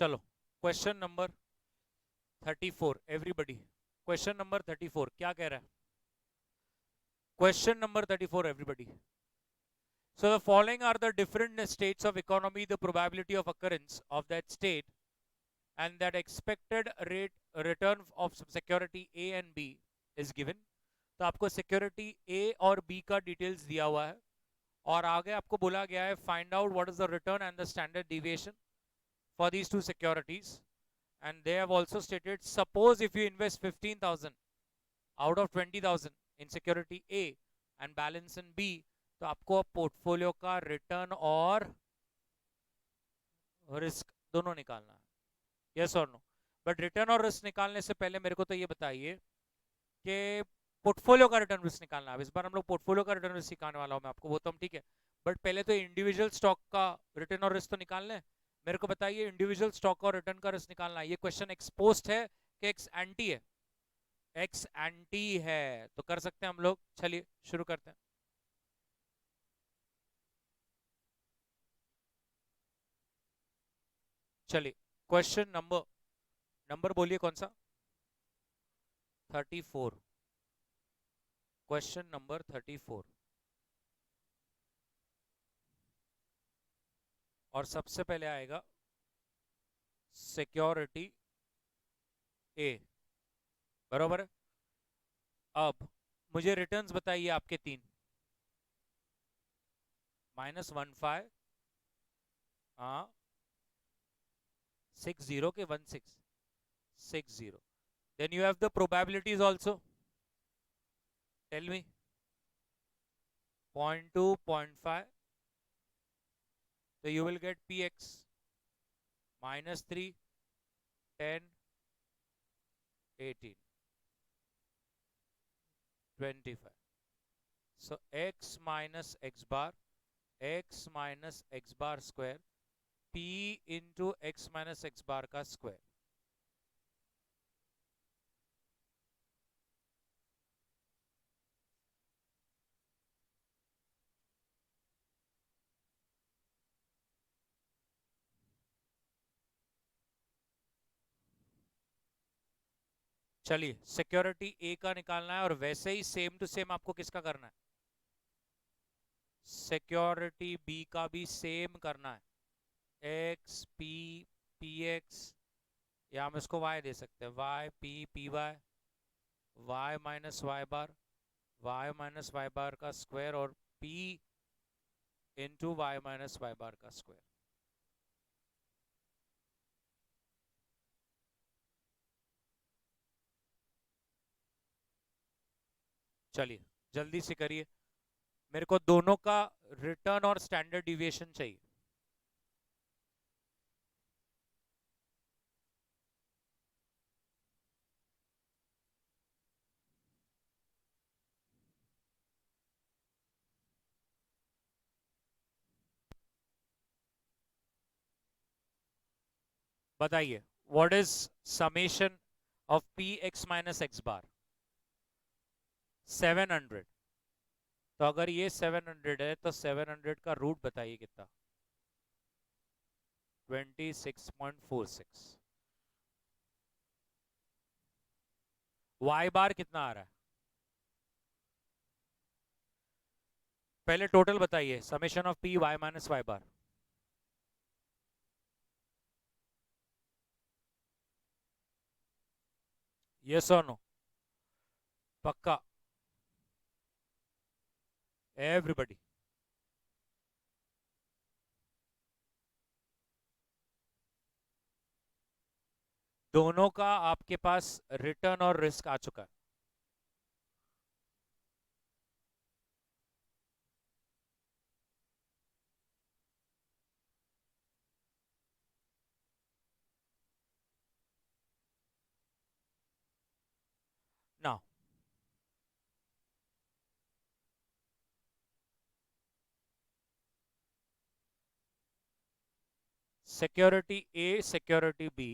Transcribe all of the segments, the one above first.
चलो question number 34 everybody, question number 34 क्या कह रहा है? Question number 34 everybody. So the following are the different states of economy, the probability of occurrence of that state and that expected rate return of security A and B is given. तो आपको security A और B का details दिया हुआ है और आगे आपको बोला गया है find out what is the return and the standard deviation for these two securities. And they have also stated, suppose if you invest 15,000 out of 20,000 in security A and balance in B, तो आपको portfolio का return और risk दोनों निकालना है. Yes और no? But return और risk निकालने से पहले मेरे को तो ये बताइए कि पोर्टफोलियो का रिटर्न रिस्क निकालना है. इस बार हम लोग पोर्टफोलियो का रिटर्न रिस्क सिखाने वाला हूं मैं आपको, वो तो हम ठीक है. बट पहले तो इंडिविजुअल स्टॉक का रिटर्न और रिस्क तो निकालना है. मेरे को बताइए इंडिविजुअल स्टॉक और रिटर्न का रिस्क निकालना है. ये क्वेश्चन एक्सपोज्ड है कि एक्स एंटी है? एक्स एंटी है. तो कर सकते हैं हम लोग. चलिए शुरू करते हैं. चलिए क्वेश्चन नंबर नंबर बोलिए कौन सा? 34. Question number 34. और सबसे पहले आएगा सिक्योरिटी ए. बरोबर है. अब मुझे रिटर्न्स बताइए आपके तीन. -15, हाँ 60 के 1660. Then you have the probabilities also. Tell me. 0.2, 0.5. So you will get px -3, 10, 18, 25. So x minus x bar square p into x minus x bar का स्क्वायर. चलिए सिक्योरिटी ए का निकालना है और वैसे ही सेम टू सेम आपको किसका करना है? सिक्योरिटी बी का भी सेम करना है. एक्स पी पी एक्स, या हम इसको y दे सकते हैं. y p p y minus Y bar का स्क्वायर और p into Y minus Y bar का स्क्वायर. चलिए जल्दी से करिए. मेरे को दोनों का रिटर्न और स्टैंडर्ड डिविएशन चाहिए. बताइए what is summation of P X minus X bar? 700. तो अगर ये 700 है तो 700 का रूट बताइए कितना? 26.46. वाई बार कितना आ रहा है? पहले टोटल बताइए. Summation of p y minus Y bar. Yes और नो? पक्का? एवरीबडी. दोनों का आपके पास रिटर्न और रिस्क आ चुका है. नाउ सिक्योरिटी ए सिक्योरिटी बी,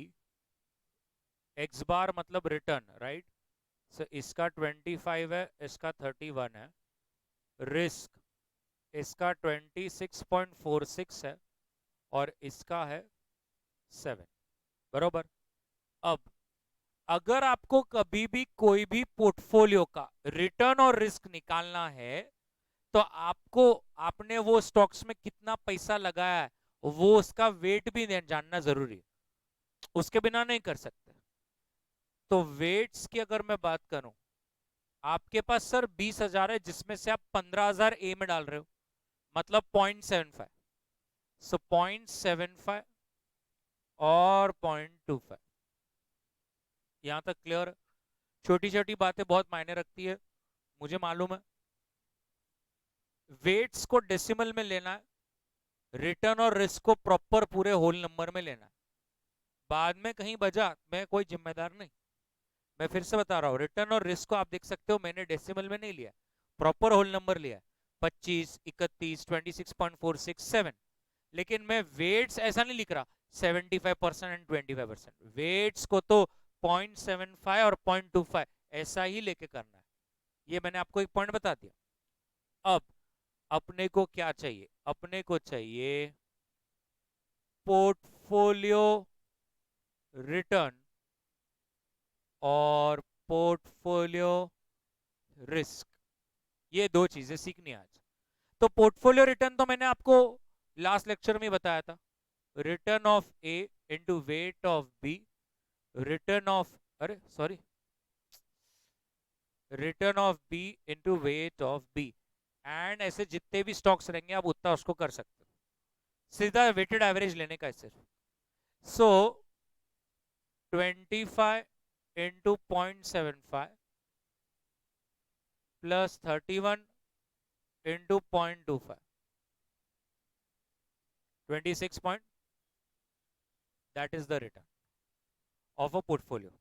एक्स बार मतलब रिटर्न राइट. सो इसका 25 है, इसका 31 है. रिस्क इसका 26.46 है और इसका है 7. बरोबर। अब अगर आपको कभी भी कोई भी पोर्टफोलियो का रिटर्न और रिस्क निकालना है, तो आपको आपने वो स्टॉक्स में कितना पैसा लगाया है वो उसका वेट भी जानना जरूरी है, उसके बिना नहीं कर सकते। तो वेट्स की अगर मैं बात करूं, आपके पास सर 20,000 है जिसमें से आप 15,000 ए में डाल रहे हो, मतलब 0.75। सो 0.75 और 0.25, यहां तक क्लियर? छोटी छोटी बातें बहुत मायने रखती है, मुझे मालूम है। वेट्स को डेसिमल में लेना है, रिटर्न और रिस्क को प्रॉपर पूरे होल नंबर में लेना है। बाद में कहीं बजा मैं कोई जिम्मेदार नहीं। मैं फिर से बता रहा हूँ, रिटर्न और रिस्क को आप देख सकते हो मैंने डेसिमल में नहीं लिया, प्रॉपर होल नंबर लिया, 25, 31, 26.467। लेकिन मैं वेट्स ऐसा नहीं लिख रहा 75% एंड 25%, वेट्स को तो 0.75 और 0.25 ऐसा ही लेके करना है। ये मैंने आपको एक पॉइंट बता दिया। अब अपने को क्या चाहिए? अपने को चाहिए पोर्टफोलियो रिटर्न और पोर्टफोलियो रिस्क, ये दो चीजें सीखनी है आज। तो पोर्टफोलियो रिटर्न तो मैंने आपको लास्ट लेक्चर में बताया था, return of A into weight of B, return of, अरे sorry, return of B into weight of B, and ऐसे जितने भी स्टॉक्स रहेंगे आप उतना उसको कर सकते हो, सीधा वेटेड एवरेज लेने का है सिर्फ। So 25 into 0.75 plus 31 into 0.25, 26 point, that is the return of a portfolio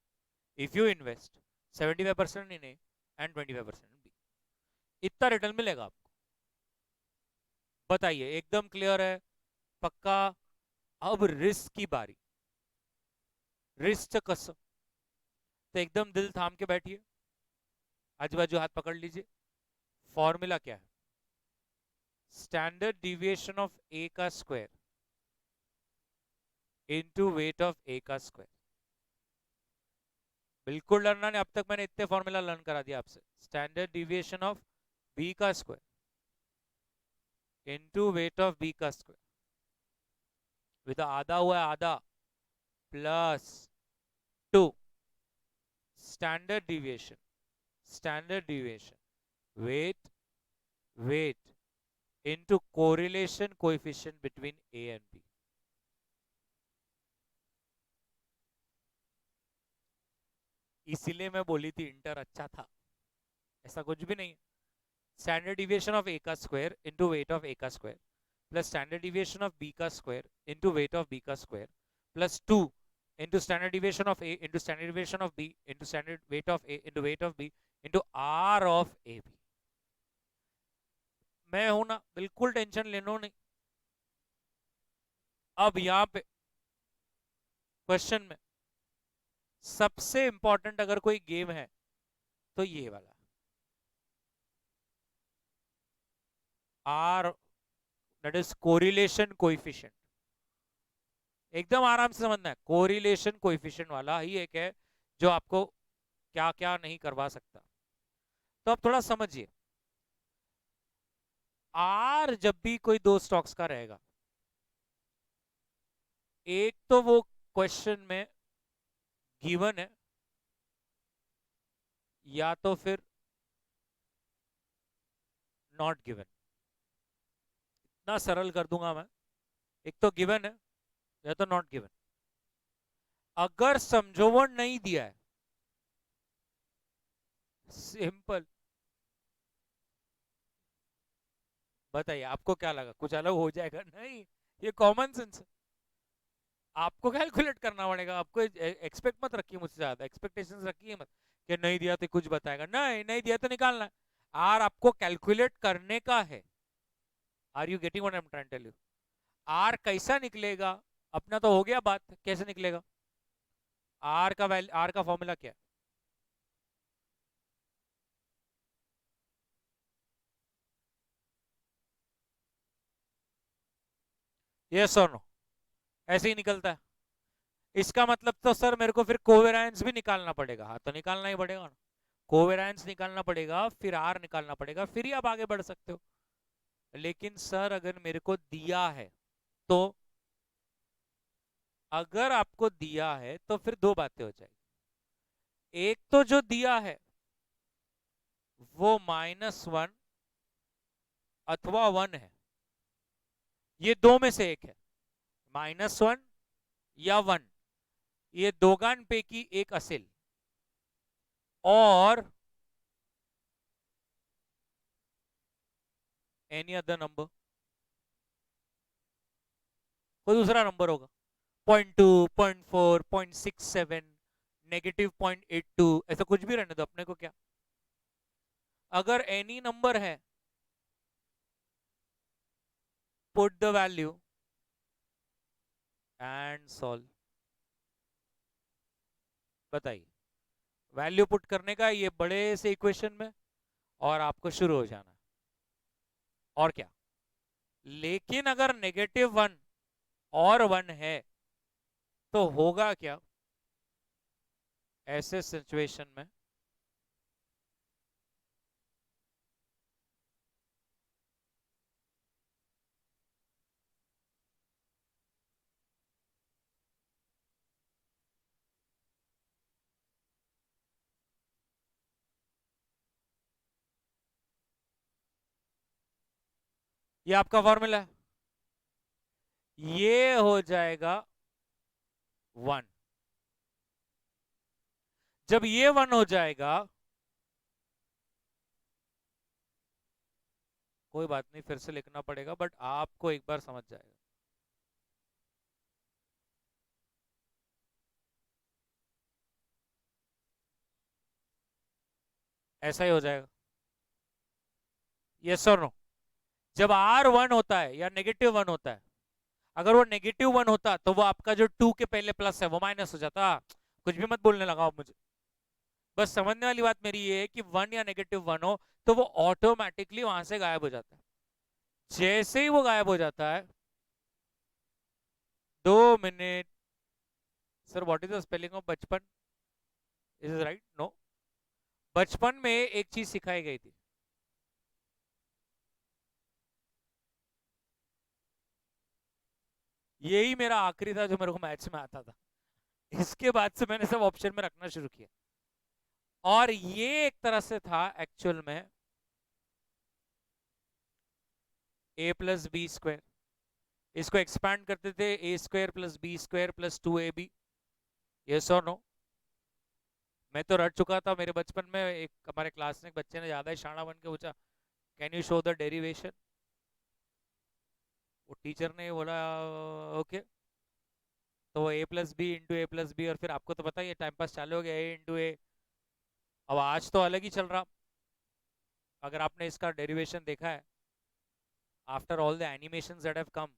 if you invest 75% in A and 25% in B. इतना रिटर्न मिलेगा आपको। बताइए, एकदम क्लियर है? पक्का? अब रिस्क की बारी, रिस्क कसं, तो एकदम दिल थाम के बैठिए, आजू बाजू हाथ पकड़ लीजिए। फॉर्मूला क्या है? स्टैंडर्ड डिविएशन ऑफ ए का square into weight of A का स्क्वायर। बिल्कुल डरना नहीं, अब तक मैंने इतने फॉर्मूला लर्न करा दिया आपसे। स्टैंडर्ड डिविएशन ऑफ बी का square into weight of B का स्क्वायर, विद आधा हुआ है आधा, plus 2 standard deviation weight into correlation coefficient between A and B. इसीलिए मैं बोली थी इंटर अच्छा था, ऐसा कुछ भी नहीं। स्टैंडर्ड डिविएशन ऑफ ए का square into weight of A का square plus standard deviation of B का square into weight of B का square plus 2 into standard deviation of A into standard deviation of B into standard weight of A into weight of B into R of A B. मैं हूं ना, बिल्कुल tension लेनो नहीं। अब यहां पे क्वेश्चन में सबसे इंपॉर्टेंट अगर कोई गेम है तो ये वाला r, that is correlation coefficient. एकदम आराम से समझना है, कोरिलेशन कोएफिशिएंट वाला ही एक है जो आपको क्या क्या नहीं करवा सकता। तो अब थोड़ा समझिए, आर जब भी कोई दो स्टॉक्स का रहेगा, एक तो वो क्वेश्चन में गिवन है या तो फिर नॉट गिवन, इतना सरल कर दूंगा मैं। एक तो गिवन है या तो नॉट गिवन। अगर समझो वो नहीं दिया है, सिंपल, बताइए आपको क्या लगा कुछ अलग हो जाएगा? नहीं, ये कॉमन सेंस है। आपको कैलकुलेट करना पड़ेगा, आपको एक्सपेक्ट मत रखिए मुझसे ज्यादा, एक्सपेक्टेशंस रखिए मत कि नहीं दिया तो कुछ बताएगा, नहीं नहीं दिया तो निकालना है। आर आपको कैलकुलेट करने का है। Are you getting what I am trying to tell you? R कैसा निकलेगा अपना तो हो गया बात, कैसे निकलेगा? आर का फॉर्मूला क्या है? यस और नो? ऐसे ही निकलता है। इसका मतलब तो सर मेरे को फिर कोवेरिएंस भी निकालना पड़ेगा। हाँ तो निकालना ही पड़ेगा ना, कोवेरिएंस निकालना पड़ेगा, फिर आर निकालना पड़ेगा, फिर ही आप आगे बढ़ सकते हो। लेकिन सर अगर मेरे को दिया है तो, अगर आपको दिया है तो फिर दो बातें हो जाएगी। एक तो जो दिया है वो -1 अथवा 1 है, ये दो में से एक है, -1 या 1, ये दोघांपैकी एक असेल। और एनी अदर नंबर, कोई दूसरा नंबर होगा, 0.2, 0.4, 0.67, -0.82, ऐसा कुछ भी रहने दो, अपने को क्या। अगर एनी नंबर है, put the value and solve. बताइए, वैल्यू पुट करने का ये बड़े से इक्वेशन में, और आपको शुरू हो जाना, और क्या। लेकिन अगर -1 और 1 है तो होगा क्या ऐसे सिचुएशन में। ये आपका फॉर्मूला है, ये हो जाएगा 1। जब ये 1 हो जाएगा, कोई बात नहीं, फिर से लिखना पड़ेगा, बट आपको एक बार समझ जाएगा। ऐसा ही हो जाएगा, यस और नो। जब R 1 होता है या -1 होता है, अगर वो -1 होता तो वो आपका जो 2 के पहले प्लस है वो माइनस हो जाता। कुछ भी मत बोलने लगाओ मुझे, बस समझने वाली बात मेरी ये है कि 1 या -1 हो तो वो ऑटोमेटिकली वहां से गायब हो जाता है। जैसे ही वो गायब हो जाता है, 2 minute. Sir what is the spelling of बचपन, इज इज राइट, नो। बचपन में एक चीज सिखाई गई थी, यही मेरा आखिरी था जो मेरे को मैथ्स में आता था, इसके बाद से मैंने सब ऑप्शन में रखना शुरू किया। और ये एक तरह से था एक्चुअल में a+b², इसको एक्सपैंड करते थे a² + b² + 2ab। यस और नो। मैं तो रट चुका था मेरे बचपन में, एक हमारे क्लास में एक बच्चे ने ज्यादा ही शाना बन के पूछा, can you show the derivation. वो टीचर ने बोला ओके, तो वो a+b × a+b, और फिर आपको तो पता ही है टाइम पास चालू हो गया, a × a। अब आज तो अलग ही चल रहा, अगर आपने इसका डेरिवेशन देखा है, after all the animations that have come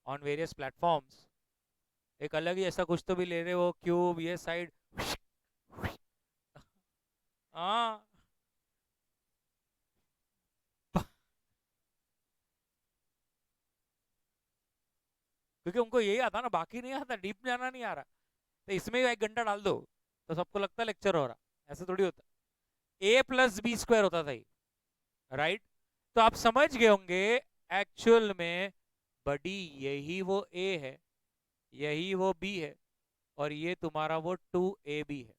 on various platforms, एक अलग ही ऐसा कुछ तो भी ले रहे हो, क्यूब ये साइड। हाँ, क्योंकि उनको यही आता ना, बाकी नहीं आता, डीप जाना नहीं आ रहा, तो इसमें 1 घंटा डाल दो तो सबको लगता है लेक्चर हो रहा, ऐसा थोड़ी होता। a+b² होता था ये, राइट। तो आप समझ गए होंगे एक्चुअल में, बड़ी यही वो a है, यही वो b है, और ये तुम्हारा वो 2ab है।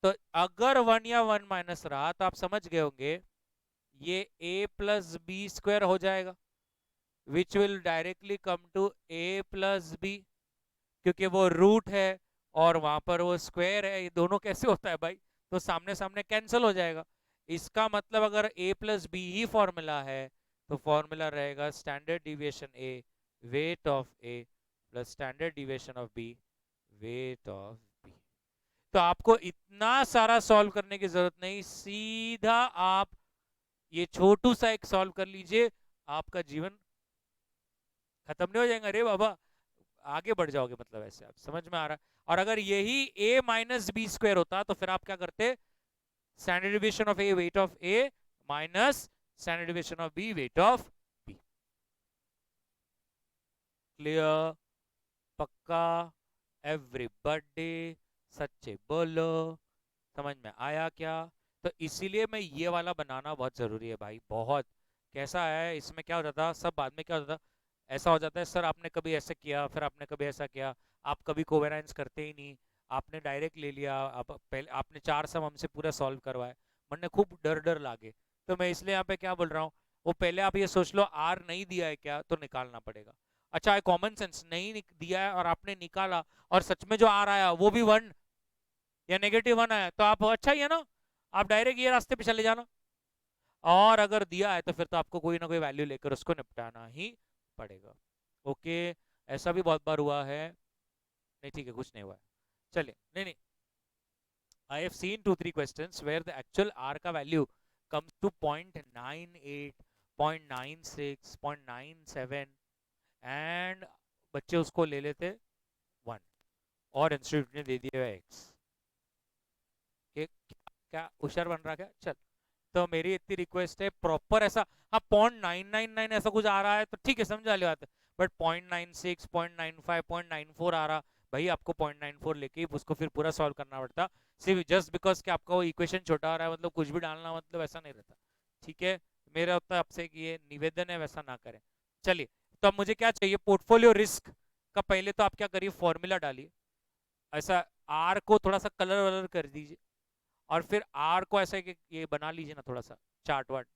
तो अगर 1 या 1 माइनस रहा तो आप समझ गए होंगे ये a+b² हो जाएगा, which will directly come to a+b, क्योंकि वो रूट है और वहां पर वो स्क्वायर है, ये दोनों कैसे होता है भाई, तो सामने सामने कैंसिल हो जाएगा। इसका मतलब अगर a+b ही फॉर्मूला है तो फॉर्मूला रहेगा standard deviation a weight of a plus standard deviation of b weight of b। तो आपको इतना सारा सॉल्व करने की जरूरत नहीं, सीधा आप ये छोटू सा एक सॉल्व कर लीजिए, आपका जीवन खत्म नहीं हो जाएगा। अरे बाबा, आगे बढ़ जाओगे, मतलब ऐसे आप समझ में आ रहा है। और अगर यही a−b² होता तो फिर आप क्या करते, standard deviation of a weight of a minus standard deviation of b weight of b। Clear, पक्का, एवरीबॉडी, सच्चे बोलो। समझ में आया क्या? तो इसीलिए मैं ये वाला बनाना बहुत जरूरी है भाई, बहुत। कैसा है इसमें, क्या हो जाता सब बाद में क्या हो जाता, ऐसा हो जाता है सर आपने कभी ऐसा किया, फिर आपने कभी ऐसा किया, आप कभी कोवेरेंस करते ही नहीं, आपने डायरेक्ट ले लिया, आप पहले आपने 4 सम हमसे पूरा सॉल्व करवाए, मन खूब डर डर लागे। तो मैं इसलिए यहाँ पे क्या बोल रहा हूँ, वो पहले आप ये सोच लो आर नहीं दिया है क्या, तो निकालना पड़ेगा। अच्छा, कॉमन सेंस नहीं दिया है और आपने निकाला, और सच में जो आर आया वो भी 1 या -1 आया, तो आप अच्छा ही है ना, आप डायरेक्ट ये रास्ते पे चले जाना। और अगर दिया है तो फिर तो आपको कोई ना कोई वैल्यू लेकर उसको निपटाना ही पड़ेगा। ओके, ऐसा भी बहुत बार हुआ है। नहीं ठीक है, कुछ नहीं हुआ है, चलिए। नहीं नहीं, I have seen 2-3 questions where the actual r का वैल्यू कम्स टू 0.98, 0.96, 0.97, एंड बच्चे उसको ले लेते 1, और इंस्टीट्यूट ने दे दिया x। क्या होशियार बन रहा क्या? चल, तो मेरी इतनी रिक्वेस्ट है, प्रॉपर ऐसा, हाँ 0.999 ऐसा कुछ आ रहा है तो ठीक है, समझा लिया बात है। बट 0.96, 0.95, 0.94 आ रहा, भाई आपको 0.94 लेके ही उसको फिर पूरा सॉल्व करना पड़ता, सिर्फ जस्ट बिकॉज कि आपका वो इक्वेशन छोटा आ रहा है, मतलब कुछ भी डालना, मतलब ऐसा नहीं रहता। ठीक है, मेरा होता है आपसे कि ये निवेदन है, वैसा ना करें। चलिए, तो अब मुझे क्या चाहिए, पोर्टफोलियो रिस्क का पहले तो आप क्या करिए, फॉर्मूला डालिए, ऐसा आर को थोड़ा सा कलर वलर कर दीजिए, और फिर आर को ऐसे कि ये बना लीजिए ना थोड़ा सा चार्ट वार्ट।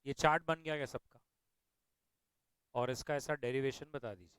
ये चार्ट बन गया क्या सबका? और इसका ऐसा डेरिवेशन बता दीजिए।